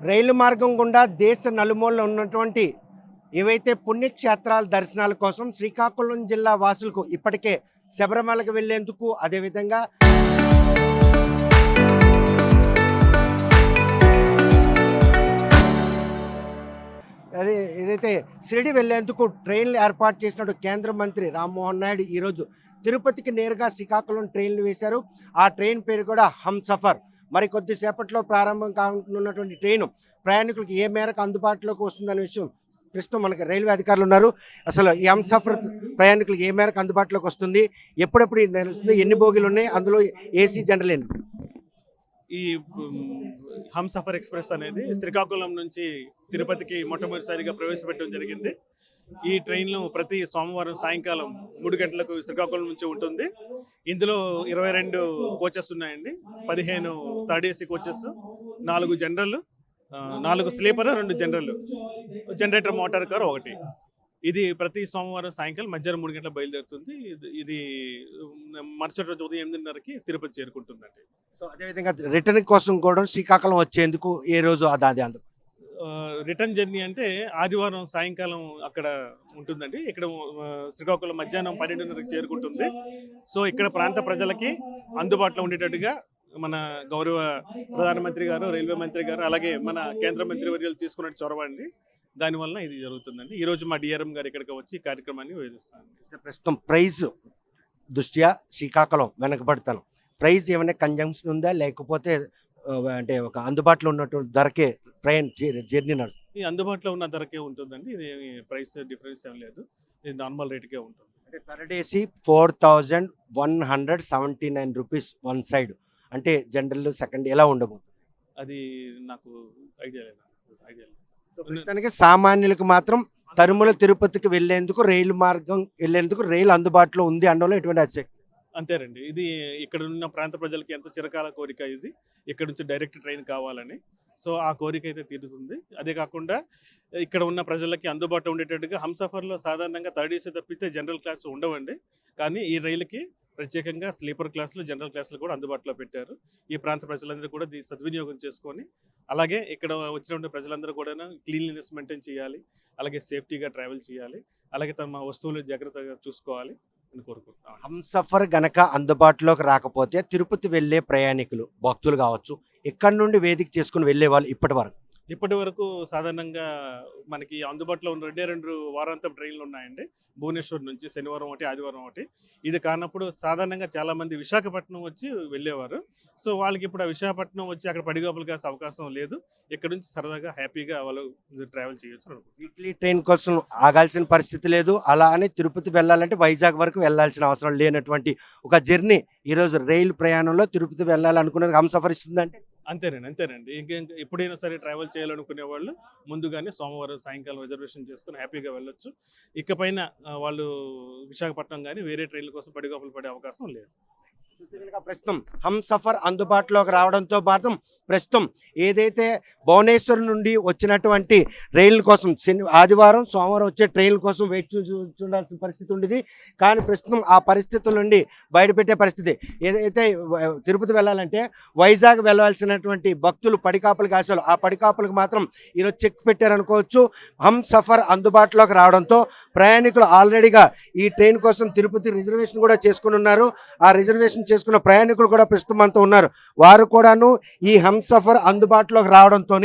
రైలు మార్గం గుండా దేశ నలుమూలలో ఉన్నటువంటి ఏవైతే పుణ్యక్షేత్రాల దర్శనాల కోసం శ్రీకాకుళం జిల్లా వాసులకు ఇప్పటికే శబరిమలకు వెళ్లేందుకు అదేవిధంగా అదే ఏదైతే షిరిడి వెళ్లేందుకు ట్రైన్లు ఏర్పాటు చేసినట్టు కేంద్ర మంత్రి రామ్మోహన్ నాయుడు ఈరోజు తిరుపతికి నేరుగా శ్రీకాకుళం ట్రైన్లు వేశారు. ఆ ట్రైన్ పేరు కూడా హంసఫర్. మరి కొద్దిసేపట్లో ప్రారంభం కానున్నటువంటి ట్రైను ప్రయాణికులకు ఏ మేరకు అందుబాటులోకి వస్తుందనే విషయం ప్రస్తుతం మనకి రైల్వే అధికారులు ఉన్నారు. అసలు ఈ హంసఫర్ ప్రయాణికులకు ఏ మేరకు అందుబాటులోకి వస్తుంది, ఎప్పుడెప్పుడు నడుస్తుంది, ఎన్ని బోగీలు ఉన్నాయి, అందులో ఏసీ జనరల్ ఎన్ని? ఈ హంసఫర్ ఎక్స్ప్రెస్ అనేది శ్రీకాకుళం నుంచి తిరుపతికి మొట్టమొదటిసారిగా ప్రవేశపెట్టడం జరిగింది. ఈ ట్రైన్లు ప్రతి సోమవారం సాయంకాలం 3 గంటలకు శ్రీకాకుళం నుంచి ఉంటుంది. ఇందులో 22 కోచెస్ ఉన్నాయండి. 15 third AC coaches, 4 general, 4 sleeper, 2 general, generator motor car 1. ఇది ప్రతి సోమవారం సాయంకాలం మధ్యాహ్నం 3 గంటలకు బయలుదేరుతుంది. ఇది మరుసటి రోజు ఉదయం 8:30కి తిరుపతి చేరుకుంటుందండి. సో అదేవిధంగా రిటర్న్ కోసం కూడా శ్రీకాకుళం వచ్చేందుకు ఏ రోజు అది రిటర్న్ జర్నీ అంటే ఆదివారం సాయంకాలం అక్కడ ఉంటుందండి. ఇక్కడ శ్రీకాకుళం మధ్యాహ్నం 12:30కి చేరుకుంటుంది. సో ఇక్కడ ప్రాంత ప్రజలకి అందుబాటులో ఉండేటట్టుగా మన గౌరవ ప్రధానమంత్రి గారు, రైల్వే మంత్రి గారు, అలాగే మన కేంద్ర మంత్రి వర్యాలు తీసుకున్న చొరవ అండి. దానివల్ల ఇది జరుగుతుందండి. ఈరోజు మా డిఆర్ఎం గారు ఇక్కడికి వచ్చి ఈ కార్యక్రమాన్ని వేధిస్తాను. ప్రస్తుతం ప్రైజ్ దృష్ట్యా శ్రీకాకుళం వెనకబడతాను. ప్రైజ్ ఏమైనా కంజంక్షన్ ఉందా, లేకపోతే అంటే ఒక అందుబాటులో ఉన్నటువంటి ధరకే ట్రైన్ జర్నీ నడుస్తుంది? ఈ అందుబాటులో ఉన్న ధరకే ఉంటుందండి. ఇది ప్రైస్ డిఫరెన్స్ ఏం లేదు. ఇది నార్మల్ రేట్కే ఉంటుంది. అంటే పర్ డేసి 4179 రూపీస్ వన్ సైడ్. అంటే జనరల్ సెకండ్ ఎలా ఉండబోతుంది? అది నాకు ఐడియా లేదు. ప్రస్తుతానికి సామాన్యులకు మాత్రం తరుమల తిరుపతికి వెళ్లేందుకు రైలు మార్గం వెళ్లేందుకు రైలు అందుబాటులో ఉంది అనడంలో ఎటువంటి అతిశక్తి? అంతేనండి. ఇది ఇక్కడ ఉన్న ప్రాంత ప్రజలకి ఎంతో చిరకాల కోరిక ఇది. ఇక్కడ నుంచి డైరెక్ట్ ట్రైన్ కావాలని. సో ఆ కోరిక అయితే తీరుతుంది. అదే కాకుండా ఇక్కడ ఉన్న ప్రజలకి అందుబాటులో ఉండేటట్టుగా హంసఫర్లో సాధారణంగా థర్డ్ ఏసీ తప్పితే జనరల్ క్లాస్ ఉండవండి. కానీ ఈ రైలుకి ప్రత్యేకంగా స్లీపర్ క్లాసులు, జనరల్ క్లాసులు కూడా అందుబాటులో పెట్టారు. ఈ ప్రాంత ప్రజలందరూ కూడా దీన్ని సద్వినియోగం చేసుకొని, అలాగే ఇక్కడ వచ్చినటువంటి ప్రజలందరూ కూడా క్లీన్లీనెస్ మెయింటైన్ చేయాలి, అలాగే సేఫ్టీగా ట్రావెల్ చేయాలి, అలాగే తమ వస్తువులు జాగ్రత్తగా చూసుకోవాలి అని కోరుకుంటున్నాను. హంసఫర్ గనక అందుబాటులోకి రాకపోతే తిరుపతి వెళ్ళే ప్రయాణికులు, భక్తులు కావచ్చు, ఇక్కడి నుండి వేదిక చేసుకుని వెళ్ళే వాళ్ళు ఇప్పటి వరకు సాధారణంగా మనకి అందుబాటులో ఉన్న 2 వారాంతం ట్రైన్లు ఉన్నాయండి. భువనేశ్వర్ నుంచి శనివారం ఒకటి, ఆదివారం ఒకటి. ఇది కానప్పుడు సాధారణంగా చాలామంది విశాఖపట్నం వచ్చి వెళ్ళేవారు. సో వాళ్ళకి ఇప్పుడు ఆ విశాఖపట్నం వచ్చి అక్కడ పడిగాపులు కాసే అవకాశం లేదు. ఇక్కడ నుంచి సరదాగా హ్యాపీగా వాళ్ళు ట్రావెల్ చేయొచ్చు. వీక్లీ ట్రైన్ కోసం ఆగాల్సిన పరిస్థితి లేదు. అలా అని తిరుపతి వెళ్ళాలంటే వైజాగ్ వరకు వెళ్ళాల్సిన అవసరం లేనటువంటి ఒక జర్నీ ఈరోజు రైలు ప్రయాణంలో తిరుపతి వెళ్ళాలనుకున్నది హంసఫర్ ఇస్తుందంటే అంతేనండి. ఎప్పుడైనా సరే ట్రావెల్ చేయాలనుకునే వాళ్ళు ముందుగానే సోమవారం సాయంకాలం రిజర్వేషన్ చేసుకుని హ్యాపీగా వెళ్ళొచ్చు. ఇకపైన వాళ్ళు విశాఖపట్నం కానీ వేరే ట్రైన్ల కోసం పడిగాపులు పడే అవకాశం లేదు. ప్రస్తుతం హంసఫర్ అందుబాటులోకి రావడంతో మాత్రం ప్రస్తుతం ఏదైతే భువనేశ్వర్ నుండి వచ్చినటువంటి రైళ్ల కోసం ఆదివారం, సోమవారం వచ్చే ట్రైన్ల కోసం వెయిట్ చూడాల్సిన పరిస్థితి ఉండేది. కానీ ప్రస్తుతం ఆ పరిస్థితుల నుండి బయటపెట్టే పరిస్థితి. ఏదైతే తిరుపతి వెళ్ళాలంటే వైజాగ్ వెళ్ళాల్సినటువంటి భక్తులు పడికాపులు కాశారు. ఆ పడికాపులకు మాత్రం ఈరోజు చెక్ పెట్టారనుకోవచ్చు. హంసఫర్ అందుబాటులోకి రావడంతో ప్రయాణికులు ఆల్రెడీగా ఈ ట్రైన్ కోసం తిరుపతి రిజర్వేషన్ కూడా చేసుకుని ఉన్నారు. ఆ రిజర్వేషన్ చేసుకున్న ప్రయాణికులు కూడా ప్రస్తుతం అంతా ఉన్నారు. వారు కూడాను ఈ హంసఫర్ అందుబాటులోకి రావడంతో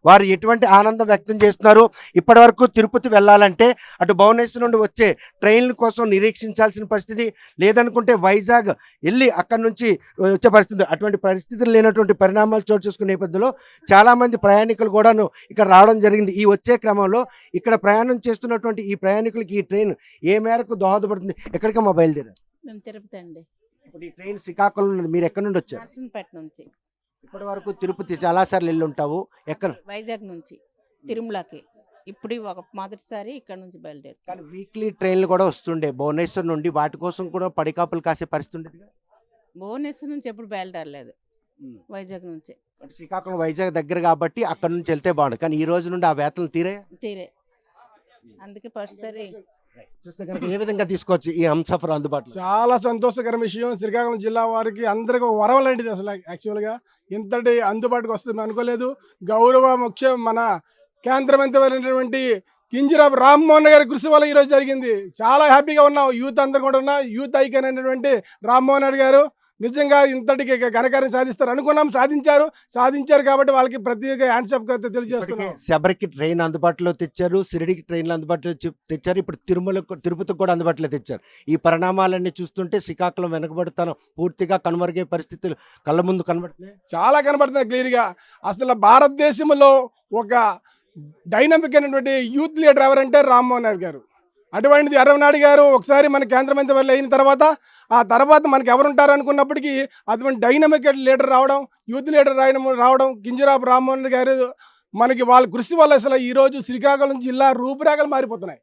వారు ఎటువంటి ఆనందం వ్యక్తం చేస్తున్నారు. ఇప్పటి వరకు తిరుపతి వెళ్ళాలంటే అటు భువనేశ్వర్ నుండి వచ్చే ట్రైన్ల కోసం నిరీక్షించాల్సిన పరిస్థితి, లేదనుకుంటే వైజాగ్ వెళ్ళి అక్కడి నుంచి వచ్చే పరిస్థితి. అటువంటి పరిస్థితులు లేనటువంటి పరిణామాలు చోటు చేసుకునే నేపథ్యంలో చాలామంది ప్రయాణికులు కూడాను ఇక్కడ రావడం జరిగింది. ఈ వచ్చే క్రమంలో ఇక్కడ ప్రయాణం చేస్తున్నటువంటి ఈ ప్రయాణికులకి ఈ ట్రైన్ ఏ మేరకు దోహదపడుతుంది? ఎక్కడికమ్మా బయలుదేరారు? మేము తిరుపతి అండి. ఇప్పుడు ఈ ట్రైన్ శ్రీకాకుళం నుండి మీరు ఎక్కడి నుండి వచ్చారు? నర్సంపేట నుంచి. ఇప్పటి వరకు తిరుపతి చాలాసార్లు వెళ్ళి ఉంటావు. ఎక్కడ? వైజాగ్ నుంచి తిరుమలకి. ఇప్పుడు మొదటిసారి ఇక్కడ నుంచి బయలుదేరి. కానీ వీక్లీ ట్రైన్లు కూడా వస్తుండే భువనేశ్వర్ నుండి, వాటి కోసం కూడా పడికాపులు కాసే పరిస్థితి ఉండేది. భువనేశ్వర్ నుంచి ఎప్పుడు బయలుదేరలేదు, వైజాగ్ నుంచి. అంటే శ్రీకాకుళం వైజాగ్ దగ్గర కాబట్టి అక్కడ నుంచి వెళ్తే బాగుండు. కానీ ఈ రోజు నుండి ఆ వేతలు తీరే. అందుకే ఫస్ట్ సారి చూస్తే కనుక ఏ విధంగా తీసుకోవచ్చు ఈ హంసఫర్ అందుబాటులో? చాలా సంతోషకర విషయం. శ్రీకాకుళం జిల్లా వారికి అందరికీ ఒక వరం లాంటిది. అసలు యాక్చువల్గా ఇంతటి అందుబాటుకు వస్తుంది అనుకోలేదు. గౌరవ ముఖ్య మన కేంద్ర మంత్రి కింజరాపు రామ్మోహన్ గారి కృషి వల్ల ఈరోజు జరిగింది. చాలా హ్యాపీగా ఉన్నాం. యూత్ అందరూ కూడా ఉన్నాం. యూత్ ఐకాన్ అయినటువంటి రామ్మోహన్ రెడ్డి గారు నిజంగా ఇంతటికి ఘనకార్యం సాధిస్తారు అనుకున్నాం. సాధించారు కాబట్టి వాళ్ళకి ప్రత్యేక హ్యాండ్షాప్ తెలియజేస్తున్నాం. శబరికి ట్రైన్ అందుబాటులో తెచ్చారు, షిరిడికి ట్రైన్లు అందుబాటులో తెచ్చారు, ఇప్పుడు తిరుపతికి కూడా అందుబాటులో తెచ్చారు. ఈ పరిణామాలన్నీ చూస్తుంటే శ్రీకాకుళం వెనుకబడుతాను పూర్తిగా కనుమరుగే పరిస్థితులు కళ్ళ ముందు కనబడుతున్నాయి. చాలా కనబడుతుంది క్లియర్గా. అసలు భారతదేశంలో ఒక డైనమిక్ అయినటువంటి యూత్ లీడర్ ఎవరంటే రామ్మోహన్ రెడ్డి గారు. అటువంటిది అరవనాయుడు గారు ఒకసారి మన కేంద్ర మంత్రి వల్ల అయిన తర్వాత ఆ తర్వాత మనకి ఎవరు ఉంటారు అనుకున్నప్పటికీ అటువంటి డైనమిక్ లీడర్ రావడం, యూత్ లీడర్ రావడం కింజరాపు రామ్మోహన్ రెడ్డి గారు మనకి వాళ్ళ కృషి వల్ల అసలు ఈరోజు శ్రీకాకుళం జిల్లా రూపురేఖలు మారిపోతున్నాయి.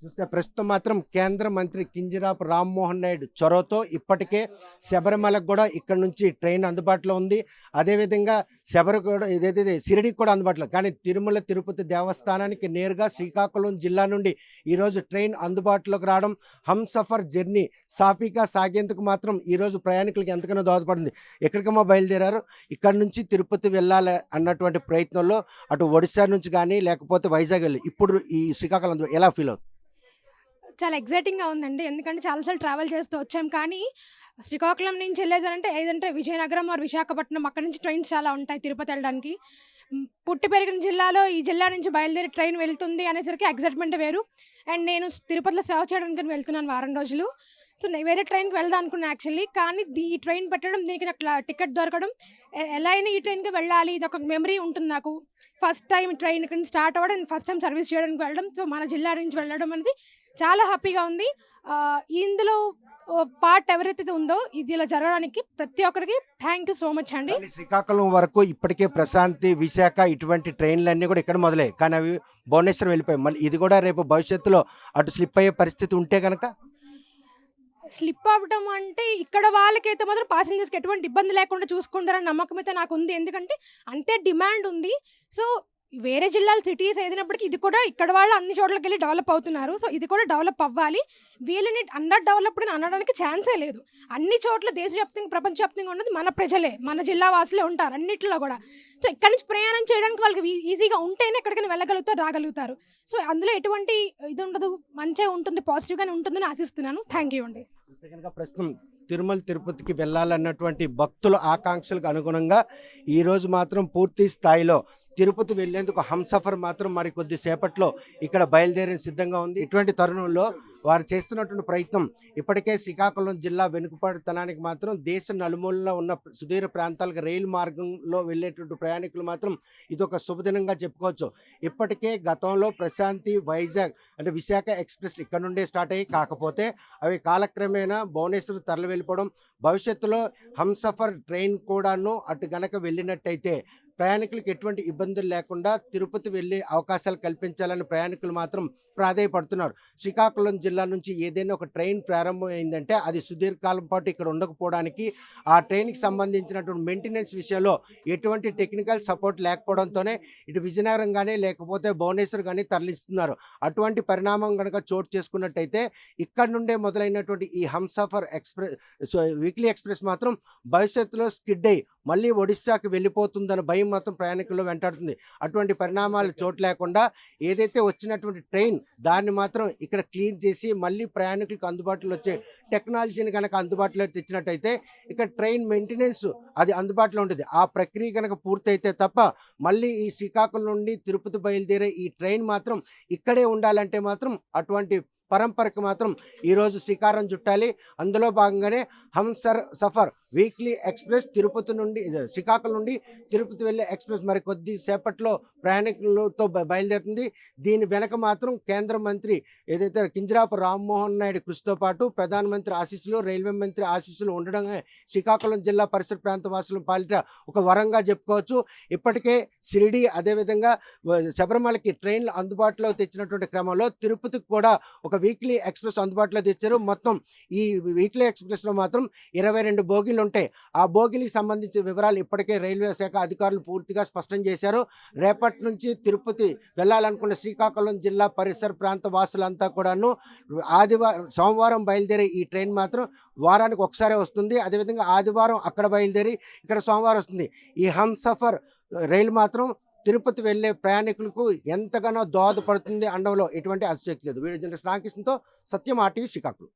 చూస్తే ప్రస్తుతం మాత్రం కేంద్ర మంత్రి కింజరాపు రామ్మోహన్ నాయుడు చొరవతో ఇప్పటికే శబరిమలకు కూడా ఇక్కడ నుంచి ట్రైన్ అందుబాటులో ఉంది. అదేవిధంగా శబరి కూడా ఏదైతే షిరిడికి కూడా అందుబాటులో, కానీ తిరుమల తిరుపతి దేవస్థానానికి నేరుగా శ్రీకాకుళం జిల్లా నుండి ఈరోజు ట్రైన్ అందుబాటులోకి రావడం హంసఫర్ జర్నీ సాఫీగా సాగేందుకు మాత్రం ఈరోజు ప్రయాణికులకు ఎంతగానో దోహదపడింది. ఎక్కడికమ్మా బయలుదేరారు? ఇక్కడ నుంచి తిరుపతి వెళ్ళాలి అన్నటువంటి ప్రయత్నంలో అటు ఒడిశా నుంచి కానీ లేకపోతే వైజాగ్ వెళ్ళి ఇప్పుడు ఈ శ్రీకాకుళం ఎలా ఫీల్ అవుతుంది? చాలా ఎగ్జైటింగ్గా ఉందండి. ఎందుకంటే చాలాసార్లు ట్రావెల్ చేస్తూ వచ్చాం. కానీ శ్రీకాకుళం నుంచి వెళ్ళేదంటే ఏదంటే విజయనగరం ఆర్ విశాఖపట్నం, అక్కడ నుంచి ట్రైన్స్ చాలా ఉంటాయి తిరుపతి వెళ్ళడానికి. పుట్టి పెరిగిన జిల్లాలో ఈ జిల్లా నుంచి బయలుదేరి ట్రైన్ వెళ్తుంది అనేసరికి ఎగ్జైట్మెంట్ వేరు. అండ్ నేను తిరుపతిలో సేవ చేయడానికి వెళ్తున్నాను వారం రోజులు. సో నేను వేరే ట్రైన్కి వెళ్దాం అనుకున్నాను యాక్చువల్లీ. కానీ ఈ ట్రైన్ పెట్టడం, దీనికి నాకు టికెట్ దొరకడం, ఎలా అయినా ఈ ట్రైన్కి వెళ్ళాలి, ఇది ఒక మెమరీ ఉంటుంది నాకు. ఫస్ట్ టైం ట్రైన్ ఇక్కడ స్టార్ట్ అవ్వడం, ఫస్ట్ టైం సర్వీస్ చేయడానికి వెళ్ళడం, సో మన జిల్లా నుంచి వెళ్ళడం అనేది చాలా హ్యాపీగా ఉంది. ఇందులో పార్ట్ ఎవరైతే ఉందో ఇది ఇలా జరగడానికి ప్రతి ఒక్కరికి థ్యాంక్ యూ సో మచ్ అండి. శ్రీకాకుళం వరకు ఇప్పటికే ప్రశాంతి, విశాఖ ఇటువంటి ట్రైన్లన్నీ కూడా ఇక్కడ మొదలే, కానీ అవి భువనేశ్వరం వెళ్ళిపోయాయి. మళ్ళీ ఇది కూడా రేపు భవిష్యత్తులో అటు స్లిప్ అయ్యే పరిస్థితి ఉంటే కనుక స్లిప్ అవ్వడం అంటే ఇక్కడ వాళ్ళకైతే మాత్రం ప్యాసింజర్స్కి ఎటువంటి ఇబ్బంది లేకుండా చూసుకుంటారని నమ్మకం అయితే నాకు ఉంది. ఎందుకంటే అంతే డిమాండ్ ఉంది. సో వేరే జిల్లాల సిటీస్ ఏదైనప్పటికీ ఇది కూడా ఇక్కడ వాళ్ళు అన్ని చోట్లకి వెళ్ళి డెవలప్ అవుతున్నారు. సో ఇది కూడా డెవలప్ అవ్వాలి. వీళ్ళని అండర్ డెవలప్డ్ అని అనడానికి ఛాన్సే లేదు. అన్ని చోట్ల దేశవ్యాప్తంగా ప్రపంచవ్యాప్తంగా ఉన్నది మన ప్రజలే, మన జిల్లా వాసులే ఉంటారు అన్నింటిలో కూడా. సో ఇక్కడి నుంచి ప్రయాణం చేయడానికి వాళ్ళకి ఈజీగా ఉంటేనే ఎక్కడికైనా వెళ్ళగలుగుతారు, రాగలుగుతారు. సో అందులో ఎటువంటి ఇది ఉండదు, మంచిగా ఉంటుంది, పాజిటివ్గానే ఉంటుందని ఆశిస్తున్నాను. థ్యాంక్ యూ అండి. చూస్తే కనుక ప్రస్తుతం తిరుమల తిరుపతికి వెళ్ళాలన్నటువంటి భక్తుల ఆకాంక్షలకు అనుగుణంగా ఈరోజు మాత్రం పూర్తి స్థాయిలో తిరుపతి వెళ్లేందుకు హంసఫర్ మాత్రం మరి కొద్దిసేపట్లో ఇక్కడ బయలుదేరే సిద్ధంగా ఉంది. ఇటువంటి తరుణంలో వారు చేస్తున్నటువంటి ప్రయత్నం ఇప్పటికే శ్రీకాకుళం జిల్లా వెనుకబడితనానికి మాత్రం దేశ నలుమూలలో ఉన్న సుదూర ప్రాంతాలకు రైలు మార్గంలో వెళ్ళేటువంటి ప్రయాణికులు మాత్రం ఇదొక శుభదినంగా చెప్పుకోవచ్చు. ఇప్పటికే గతంలో ప్రశాంతి, వైజాగ్ అంటే విశాఖ ఎక్స్ప్రెస్లు ఇక్కడ నుండే స్టార్ట్ అయ్యి, కాకపోతే అవి కాలక్రమేణా భువనేశ్వర్ తరలి వెళ్ళిపోవడం, భవిష్యత్తులో హంసఫర్ ట్రైన్ కూడాను అటు గనక వెళ్ళినట్టయితే ప్రయాణికులకు ఎటువంటి ఇబ్బందులు లేకుండా తిరుపతి వెళ్ళే అవకాశాలు కల్పించాలని ప్రయాణికులు మాత్రం ప్రాధేయపడుతున్నారు. శ్రీకాకుళం జిల్లా నుంచి ఏదైనా ఒక ట్రైన్ ప్రారంభమైందంటే అది సుదీర్ఘకాలం పాటు ఇక్కడ ఉండకపోవడానికి, ఆ ట్రైన్కి సంబంధించినటువంటి మెయింటెనెన్స్ విషయంలో ఎటువంటి టెక్నికల్ సపోర్ట్ లేకపోవడంతోనే ఇటు విజయనగరం కానీ లేకపోతే భువనేశ్వర్ కానీ తరలిస్తున్నారు. అటువంటి పరిణామం కనుక చోటు చేసుకున్నట్టయితే ఇక్కడ నుండే మొదలైనటువంటి ఈ హంసఫర్ ఎక్స్ప్రెస్ వీక్లీ ఎక్స్ప్రెస్ మాత్రం భవిష్యత్తులో స్కిడ్ అయ్యి మళ్ళీ ఒడిశాకి వెళ్ళిపోతుందన్న భయం మాత్రం ప్రయాణికుల్లో వెంటాడుతుంది. అటువంటి పరిణామాలు చోటు లేకుండా ఏదైతే వచ్చినటువంటి ట్రైన్ దాన్ని మాత్రం ఇక్కడ క్లీన్ చేసి మళ్ళీ ప్రయాణికులకు అందుబాటులో వచ్చే టెక్నాలజీని కనుక అందుబాటులో తెచ్చినట్టయితే ఇక్కడ ట్రైన్ మెయింటెనెన్స్ అది అందుబాటులో ఉంటుంది. ఆ ప్రక్రియ కనుక పూర్తయితే తప్ప మళ్ళీ ఈ శ్రీకాకుళం నుండి తిరుపతి బయలుదేరే ఈ ట్రైన్ మాత్రం ఇక్కడే ఉండాలంటే మాత్రం అటువంటి పరంపరకి మాత్రం ఈరోజు శ్రీకారం చుట్టాలి. అందులో భాగంగానే హంసఫర్ వీక్లీ ఎక్స్ప్రెస్ తిరుపతి నుండి శ్రీకాకుళం నుండి తిరుపతి వెళ్ళే ఎక్స్ప్రెస్ మరి కొద్దిసేపట్లో ప్రయాణికులతో బయలుదేరుతుంది. దీని వెనక మాత్రం కేంద్ర మంత్రి ఏదైతే కింజరాపు రామ్మోహన్ నాయుడు కృషితో పాటు ప్రధానమంత్రి ఆశీస్సులు, రైల్వే మంత్రి ఆశీస్సులు ఉండడమే శ్రీకాకుళం జిల్లా పరిసర ప్రాంత వాసుల పాలిట ఒక వరంగా చెప్పుకోవచ్చు. ఇప్పటికే షిరిడి అదేవిధంగా శబరిమలకి ట్రైన్లు అందుబాటులో తెచ్చినటువంటి క్రమంలో తిరుపతికి కూడా ఒక వీక్లీ ఎక్స్ప్రెస్ అందుబాటులో తెచ్చారు. మొత్తం ఈ వీక్లీ ఎక్స్ప్రెస్లో మాత్రం 22 బోగీలు ఉంటాయి. ఆ బోగీలకు సంబంధించిన వివరాలు ఇప్పటికే రైల్వే శాఖ అధికారులు పూర్తిగా స్పష్టం చేశారు. రేపటి నుంచి తిరుపతి వెళ్ళాలనుకున్న శ్రీకాకుళం జిల్లా పరిసర ప్రాంత వాసులంతా కూడాను సోమవారం బయలుదేరే ఈ ట్రైన్ మాత్రం వారానికి ఒకసారి వస్తుంది. అదేవిధంగా ఆదివారం అక్కడ బయలుదేరి ఇక్కడ సోమవారం వస్తుంది. ఈ హంసఫర్ రైలు మాత్రం తిరుపతి వెళ్ళే ప్రయాణికులకు ఎంతగానో దోహదపడుతుంది అనడంలో ఎటువంటి అతిశయోక్తి లేదు. వీడియో జర్నలిస్ట్ రామకృష్ణతో సత్యం, RTV శ్రీకాకుళం.